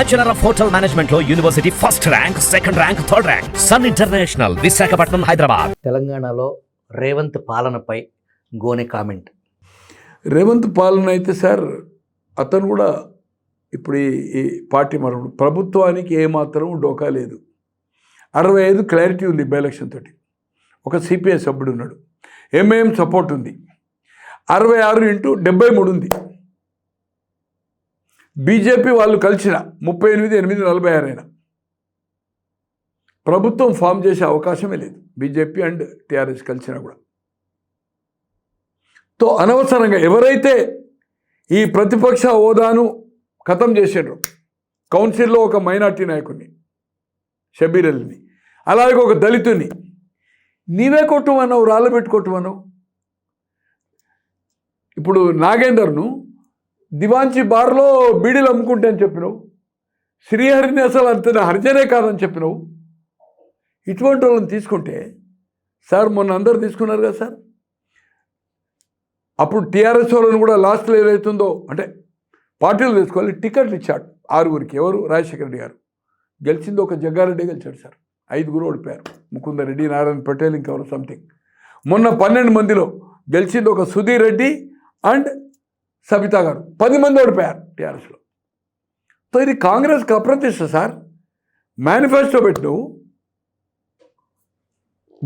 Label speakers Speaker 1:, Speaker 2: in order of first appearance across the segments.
Speaker 1: Bachelor of hotel management లో university first rank, second rank, third rank. Sun International, Visakhapatnam, Hyderabad.
Speaker 2: తెలంగాణలో రేవంత్ పాలనపై గోనె comment.
Speaker 3: Revanth పాలన అయితే సార్, అతను కూడా ఇప్పుడు ఈ పార్టీ మరొకటి ప్రభుత్వానికి ఏమాత్రం డోకా లేదు. 65 క్లారిటీ ఉంది బై ఎలక్షన్ తోటి. ఒక సిపిఐ సభ్యుడు ఉన్నాడు, ఎంఐఎం సపోర్ట్ ఉంది, 66 ఇంటూ 73 ఉంది. బీజేపీ వాళ్ళు కలిసిన 38, 8, 46 అయినా ప్రభుత్వం ఫామ్ చేసే అవకాశమే లేదు. బీజేపీ అండ్ టీఆర్ఎస్ కలిసినా కూడా. తో అనవసరంగా ఎవరైతే ఈ ప్రతిపక్ష హోదాను ఖతం చేసారు, కౌన్సిల్లో ఒక మైనార్టీ నాయకుడిని షబీర్ అలీని, అలాగే ఒక దళితుని నీవే కొట్టుమన్నావు, రాళ్ళు పెట్టుకొట్టుమన్నావు. ఇప్పుడు నాగేందర్ను దివాంచి బార్లో బీడీలు అమ్ముకుంటే అని చెప్పినావు, శ్రీహరిని అసలు అంత హరిజనే కాదని చెప్పినావు. ఇటువంటి వాళ్ళని తీసుకుంటే సార్, మొన్న అందరు తీసుకున్నారు కదా సార్. అప్పుడు టీఆర్ఎస్ వాళ్ళని కూడా లాస్ట్లో ఏదైతుందో అంటే పార్టీలు తీసుకోవాలి, టికెట్లు ఇచ్చాడు 6గురికి. ఎవరు? రాజశేఖర రెడ్డి గారు. గెలిచింది ఒక జగ్గారెడ్డి గెలిచాడు సార్, 5గురు ఓడిపోయారు. ముకుందరెడ్డి, నారాయణ పటేల్, ఇంకెవరు సంథింగ్. మొన్న 12 మందిలో గెలిచింది ఒక సుధీర్ రెడ్డి అండ్ సబితా గారు. 10 మంది ఓడిపోయారు టీఆర్ఎస్లో. సో ఇది కాంగ్రెస్కి అప్రతిష్ట సార్. మేనిఫెస్టో పెట్టినవు,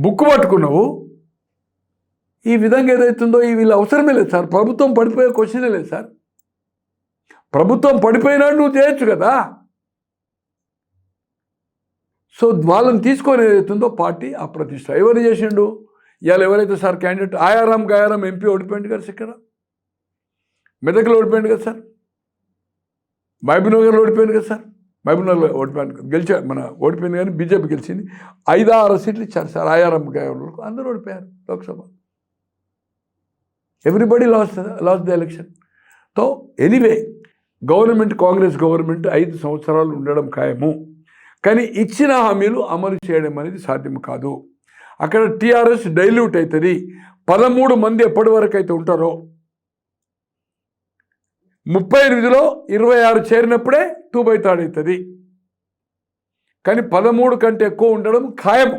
Speaker 3: బుక్ పట్టుకున్నావు, ఈ విధంగా ఏదైతుందో ఈ వీళ్ళు అవసరమే లేదు సార్. ప్రభుత్వం పడిపోయే క్వశ్చనే లేదు సార్. ప్రభుత్వం పడిపోయినాడు నువ్వు చేయొచ్చు కదా. సో వాళ్ళని తీసుకొని ఏదైతుందో పార్టీ అప్రతిష్ట. ఎవరు చేసిండు? ఇవాళ ఎవరైతే సార్ క్యాండిడేట్ ఆయారాం గాయారాం ఎంపీ ఓడిపోయింది కదా ఇక్కడ, మెదక్లో ఓడిపోయింది కదా సార్, మహబూబ్నగర్లో ఓడిపోయింది కదా సార్. మహబూబ్నగర్లో ఓడిపోయింది, గెలిచారు, మన ఓడిపోయింది కానీ బీజేపీ గెలిచింది. 5-6 సీట్లు ఇచ్చారు సార్ ఆయారాం గాయాలకు, అందరూ ఓడిపోయారు Lok Sabha. Everybody last the election. So anyway, government, Congress government 5 సంవత్సరాలు ఉండడం ఖాయము. కానీ ఇచ్చిన హామీలు అమలు చేయడం అనేది సాధ్యం కాదు. అక్కడ టీఆర్ఎస్ డైల్యూట్ అవుతుంది. 13 మంది ఎప్పటి వరకు అయితే ఉంటారో, 38లో 26 చేరినప్పుడే 2/3 అవుతుంది. కానీ 13 కంటే ఎక్కువ ఉండడం ఖాయము.